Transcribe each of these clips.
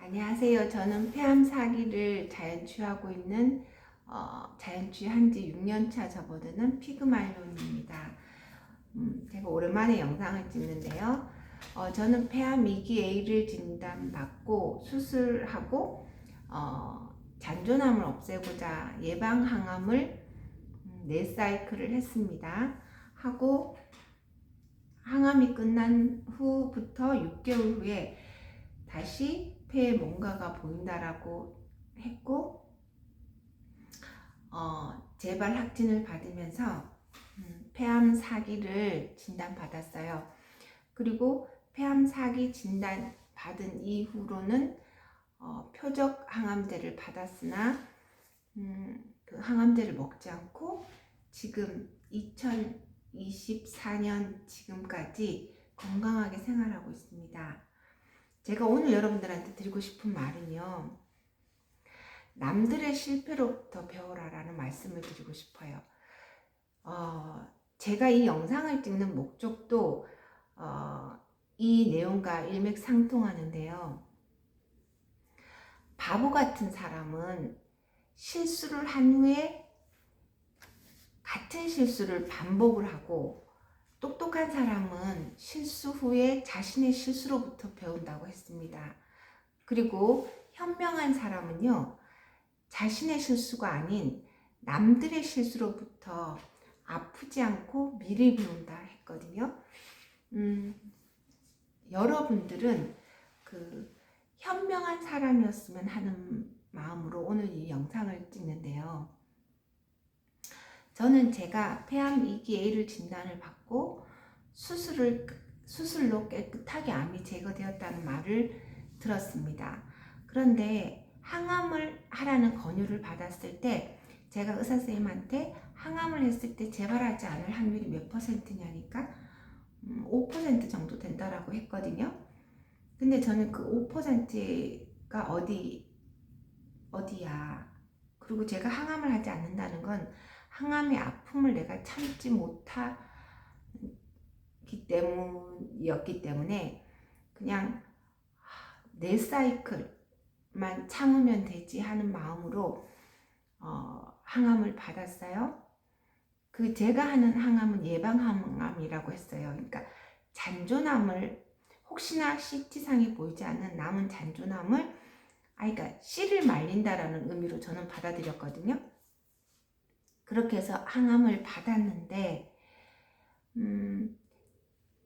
안녕하세요. 저는 폐암 사기를 자연치유하고 있는 자연치유한 지 6년차 접어드는 피그말론입니다. 제가 오랜만에 영상을 찍는데요. 저는 폐암 2기 A를 진단받고 수술하고 잔존암을 없애고자 예방 항암을 4사이클을 했습니다. 하고 항암이 끝난 후부터 6개월 후에 다시 폐에 뭔가가 보인다라고 했고 재발 확진을 받으면서 폐암 사기를 진단받았어요. 그리고 폐암 사기 진단 받은 이후로는 표적 항암제를 받았으나 그 항암제를 먹지 않고 지금 2024년 지금까지 건강하게 생활하고 있습니다. 제가 오늘 여러분들한테 드리고 싶은 말은요, 남들의 실패로부터 배워라 라는 말씀을 드리고 싶어요. 제가 이 영상을 찍는 목적도 이 내용과 일맥상통하는데요. 바보 같은 사람은 실수를 한 후에 같은 실수를 반복을 하고, 똑똑한 사람은 실수 후에 자신의 실수로부터 배운다고 했습니다. 그리고 현명한 사람은요, 자신의 실수가 아닌 남들의 실수로부터 아프지 않고 미리 배운다 했거든요. 여러분들은 그 현명한 사람이었으면 하는 마음으로 오늘 이 영상을 찍는데요. 저는 제가 폐암 2기 A를 진단을 받고 수술로 깨끗하게 암이 제거되었다는 말을 들었습니다. 그런데 항암을 하라는 권유를 받았을 때 제가 의사선생님한테 항암을 했을 때 재발하지 않을 확률이 몇 %냐니까 5% 정도 된다라고 했거든요. 근데 저는 그 5%가 어디야. 그리고 제가 항암을 하지 않는다는 건 항암의 아픔을 내가 참지 못하기 때문이었기 때문에 그냥 4사이클만 참으면 되지 하는 마음으로 항암을 받았어요. 그 제가 하는 항암은 예방 항암이라고 했어요. 그러니까 잔존암을 혹시나 CT상에 보이지 않는 남은 잔존암을 그러니까 씨를 말린다라는 의미로 저는 받아들였거든요. 그렇게 해서 항암을 받았는데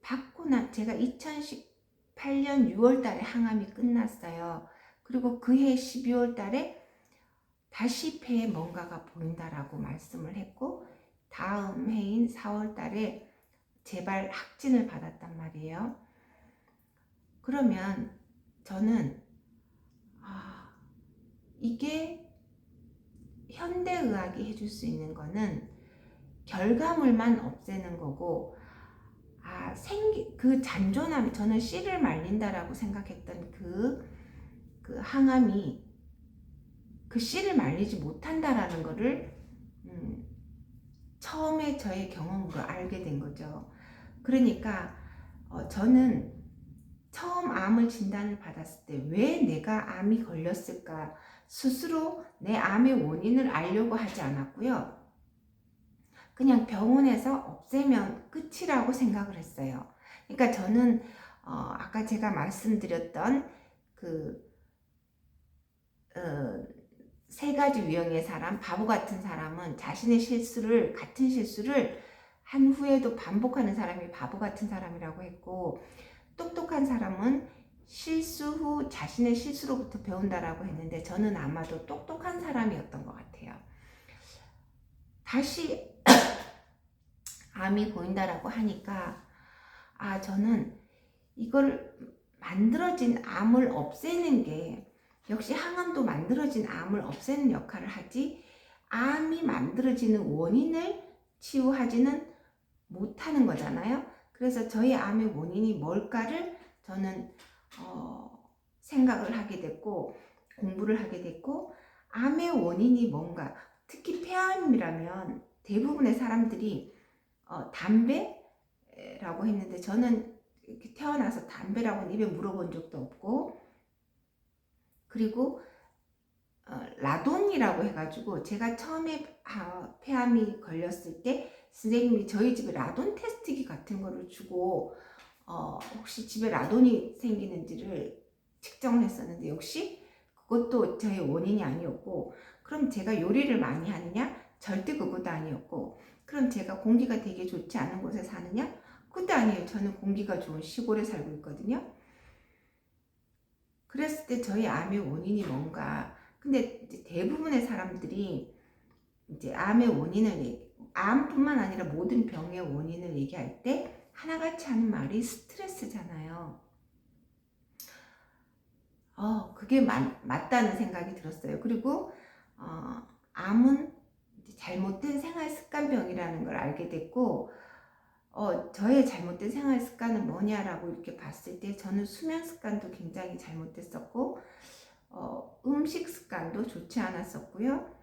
받고 제가 2018년 6월 달에 항암이 끝났어요. 그리고 그해 12월 달에 다시 폐에 뭔가가 보인다라고 말씀을 했고 다음 해인 4월 달에 재발 확진을 받았단 말이에요. 그러면 저는 이게 현대의학이 해줄 수 있는 거는 결과물만 없애는 거고 그 잔존함, 저는 씨를 말린다라고 생각했던 그 항암이 그 씨를 말리지 못한다라는 거를 처음에 저의 경험으로 알게 된 거죠. 그러니까 저는 처음 암을 진단을 받았을 때 왜 내가 암이 걸렸을까 스스로 내 암의 원인을 알려고 하지 않았고요. 그냥 병원에서 없애면 끝이라고 생각을 했어요. 그러니까 저는 아까 제가 말씀드렸던 그 3가지 유형의 사람, 바보 같은 사람은 자신의 같은 실수를 한 후에도 반복하는 사람이 바보 같은 사람이라고 했고, 똑똑한 사람은 실수 후 자신의 실수로부터 배운다라고 했는데 저는 아마도 똑똑한 사람이었던 것 같아요. 다시 암이 보인다라고 하니까 저는 이걸 만들어진 암을 없애는 게 역시 항암도 만들어진 암을 없애는 역할을 하지 암이 만들어지는 원인을 치유하지는 못하는 거잖아요. 그래서 저희 암의 원인이 뭘까를 저는 생각을 하게 됐고 공부를 하게 됐고 암의 원인이 뭔가 특히 폐암이라면 대부분의 사람들이 담배라고 했는데 저는 이렇게 태어나서 담배라고는 입에 물어본 적도 없고 그리고 라돈이라고 해가지고 제가 처음에 폐암이 걸렸을 때 선생님이 저희 집에 라돈 테스트기 같은 거를 주고 혹시 집에 라돈이 생기는지를 측정을 했었는데 역시 그것도 저의 원인이 아니었고, 그럼 제가 요리를 많이 하느냐? 절대 그것도 아니었고, 그럼 제가 공기가 되게 좋지 않은 곳에 사느냐? 그것도 아니에요. 저는 공기가 좋은 시골에 살고 있거든요. 그랬을 때 저희 암의 원인이 뭔가, 근데 이제 대부분의 사람들이 이제 암의 원인을 암뿐만 아니라 모든 병의 원인을 얘기할 때 하나같이 하는 말이 스트레스잖아요. 그게 맞다는 생각이 들었어요. 그리고 암은 잘못된 생활 습관병이라는 걸 알게 됐고, 저의 잘못된 생활 습관은 뭐냐라고 이렇게 봤을 때 저는 수면 습관도 굉장히 잘못됐었고, 음식 습관도 좋지 않았었고요.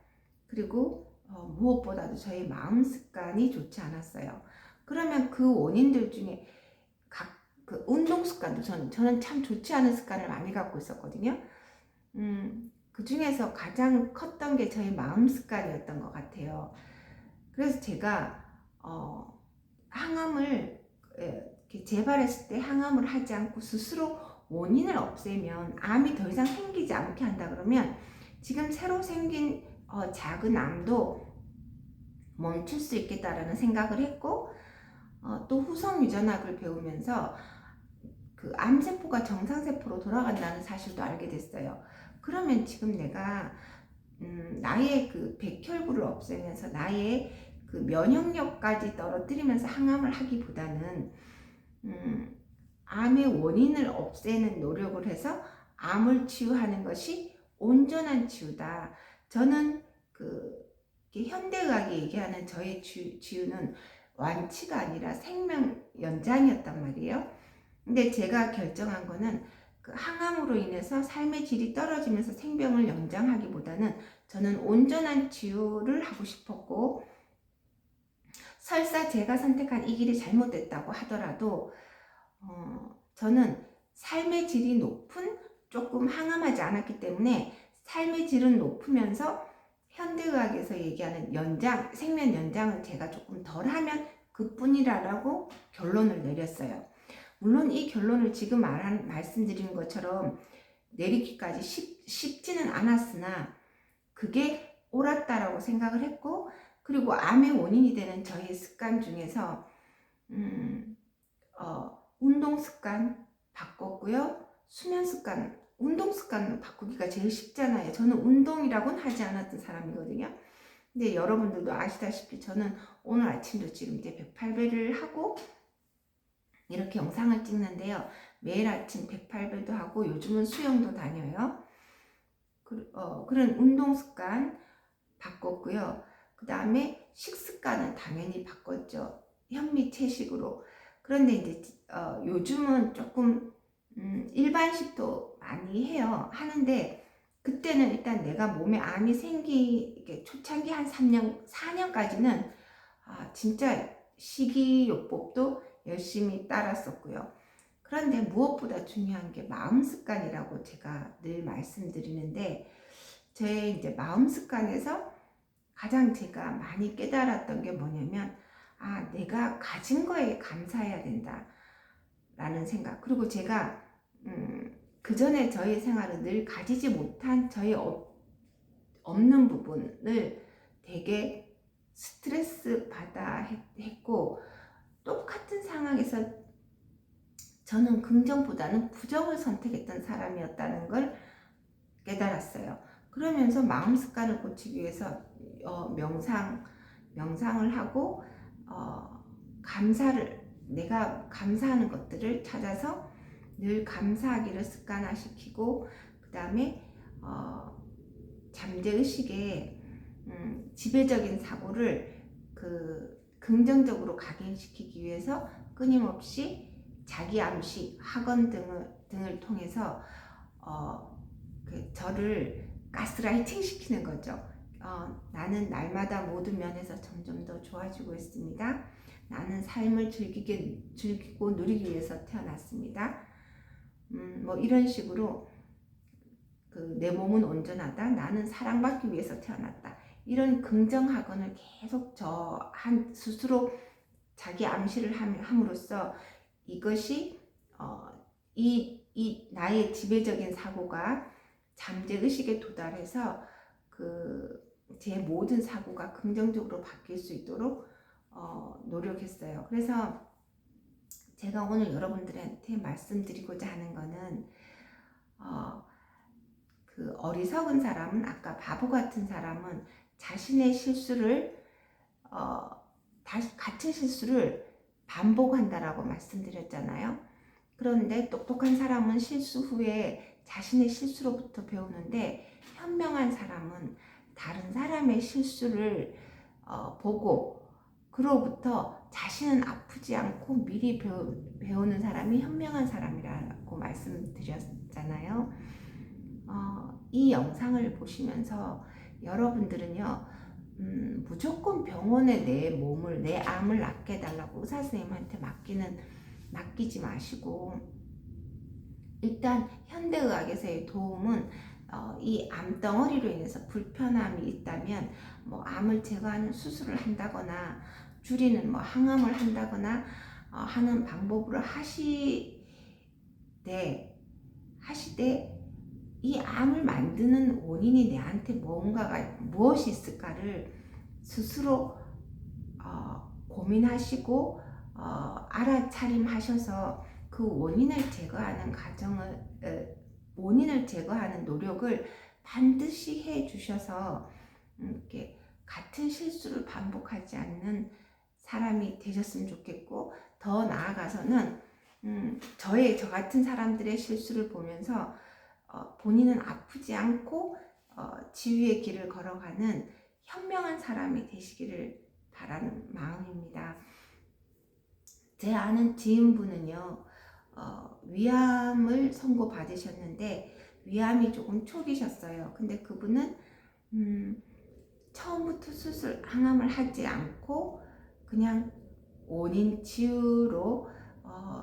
그리고 무엇보다도 저의 마음 습관이 좋지 않았어요. 그러면 그 원인들 중에 그 운동 습관도 저는 참 좋지 않은 습관을 많이 갖고 있었거든요. 그 중에서 가장 컸던 게 저의 마음 습관이었던 것 같아요. 그래서 제가 항암을 이렇게 재발했을 때 항암을 하지 않고 스스로 원인을 없애면 암이 더 이상 생기지 않게 한다 그러면 지금 새로 생긴 작은 암도 멈출 수 있겠다라는 생각을 했고, 또 후성 유전학을 배우면서 그 암세포가 정상세포로 돌아간다는 사실도 알게 됐어요. 그러면 지금 내가 나의 그 백혈구를 없애면서 나의 그 면역력까지 떨어뜨리면서 항암을 하기보다는 암의 원인을 없애는 노력을 해서 암을 치유하는 것이 온전한 치유다. 저는 현대의학이 얘기하는 저의 치유는 완치가 아니라 생명 연장이었단 말이에요. 근데 제가 결정한 거는 그 항암으로 인해서 삶의 질이 떨어지면서 생명을 연장하기보다는 저는 온전한 치유를 하고 싶었고, 설사 제가 선택한 이 길이 잘못됐다고 하더라도 저는 삶의 질이 높은, 조금 항암하지 않았기 때문에 삶의 질은 높으면서 현대의학에서 얘기하는 연장, 생명 연장을 제가 조금 덜 하면 그뿐이라고 결론을 내렸어요. 물론 이 결론을 지금 말씀드린 것처럼 내리기까지 쉽지는 않았으나 그게 옳았다라고 생각을 했고, 그리고 암의 원인이 되는 저의 습관 중에서 운동 습관 바꿨고요. 수면 습관, 운동 습관 바꾸기가 제일 쉽잖아요. 저는 운동이라고는 하지 않았던 사람이거든요. 근데 여러분들도 아시다시피 저는 오늘 아침도 지금 이제 108배를 하고 이렇게 영상을 찍는데요. 매일 아침 108배도 하고 요즘은 수영도 다녀요. 그런 운동 습관 바꿨고요. 그 다음에 식습관은 당연히 바꿨죠. 현미채식으로. 그런데 이제 요즘은 조금 일반식도 많이 해요. 하는데 그때는 일단 내가 몸에 암이 이게 초창기 한 3년, 4년까지는 진짜 식이요법도 열심히 따랐었고요. 그런데 무엇보다 중요한 게 마음 습관이라고 제가 늘 말씀드리는데, 제 이제 마음 습관에서 가장 제가 많이 깨달았던 게 뭐냐면, 내가 가진 거에 감사해야 된다 라는 생각. 그리고 제가 그 전에 저희 생활은 늘 가지지 못한 저의 없는 부분을 되게 스트레스 받아 했고, 똑같은 상황에서 저는 긍정보다는 부정을 선택했던 사람이었다는 걸 깨달았어요. 그러면서 마음 습관을 고치기 위해서 명상을 하고 내가 감사하는 것들을 찾아서 늘 감사하기를 습관화시키고, 그 다음에 잠재의식에 지배적인 사고를 긍정적으로 각인시키기 위해서 끊임없이 자기 암시, 학원 등을 통해서 저를 가스라이팅 시키는 거죠. 나는 날마다 모든 면에서 점점 더 좋아지고 있습니다. 나는 삶을 즐기고 누리기 위해서 태어났습니다. 뭐 이런 식으로 내 몸은 온전하다. 나는 사랑받기 위해서 태어났다. 이런 긍정 학원을 계속 스스로 자기 암시를 함으로써 이것이 이 나의 지배적인 사고가 잠재의식에 도달해서 제 모든 사고가 긍정적으로 바뀔 수 있도록 노력했어요. 그래서 제가 오늘 여러분들한테 말씀드리고자 하는 거는 어리석은 사람은, 아까 바보 같은 사람은 자신의 실수를 같은 실수를 반복한다라고 말씀드렸잖아요. 그런데 똑똑한 사람은 실수 후에 자신의 실수로부터 배우는데, 현명한 사람은 다른 사람의 실수를 보고 그로부터 자신은 아프지 않고 미리 배우는 사람이 현명한 사람이라고 말씀드렸잖아요. 이 영상을 보시면서 여러분들은요, 무조건 병원에 내 암을 낫게 해달라고 의사 선생님한테 맡기지 마시고, 일단 현대의학에서의 도움은 이 암덩어리로 인해서 불편함이 있다면 암을 제거하는 수술을 한다거나 줄이는 항암을 한다거나 하는 방법으로 하시되 이 암을 만드는 원인이 내한테 무엇이 있을까를 스스로 고민하시고 알아차림하셔서 그 원인을 제거하는 노력을 반드시 해 주셔서 이렇게 같은 실수를 반복하지 않는 사람이 되셨으면 좋겠고, 더 나아가서는 저 같은 사람들의 실수를 보면서 본인은 아프지 않고 지위의 길을 걸어가는 현명한 사람이 되시기를 바라는 마음입니다. 제 아는 지인분은요, 위암을 선고받으셨는데 위암이 조금 초기셨어요. 근데 그분은 처음부터 항암을 하지 않고 그냥 원인 치유로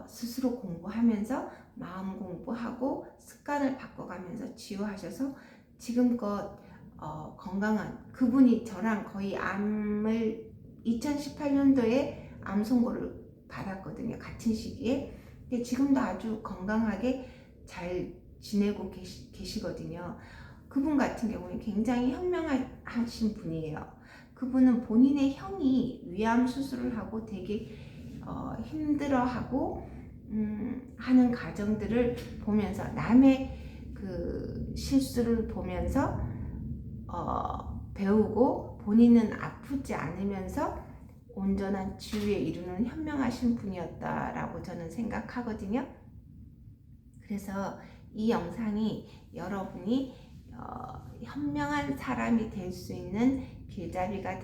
스스로 공부하면서 마음 공부하고 습관을 바꿔가면서 치유하셔서 지금껏 건강한, 그분이 저랑 거의 2018년도에 암 선고를 받았거든요. 같은 시기에. 근데 지금도 아주 건강하게 잘 지내고 계시거든요. 그분 같은 경우는 굉장히 현명하신 분이에요. 그분은 본인의 형이 위암 수술을 하고 되게 힘들어하고 하는 과정들을 보면서, 남의 그 실수를 보면서 배우고 본인은 아프지 않으면서 온전한 치유에 이루는 현명하신 분이었다라고 저는 생각하거든요. 그래서 이 영상이 여러분이 현명한 사람이 될 수 있는 길잡이가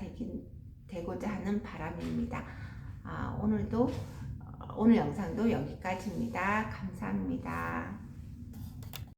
되고자 하는 바람입니다. 오늘 영상도 여기까지입니다. 감사합니다.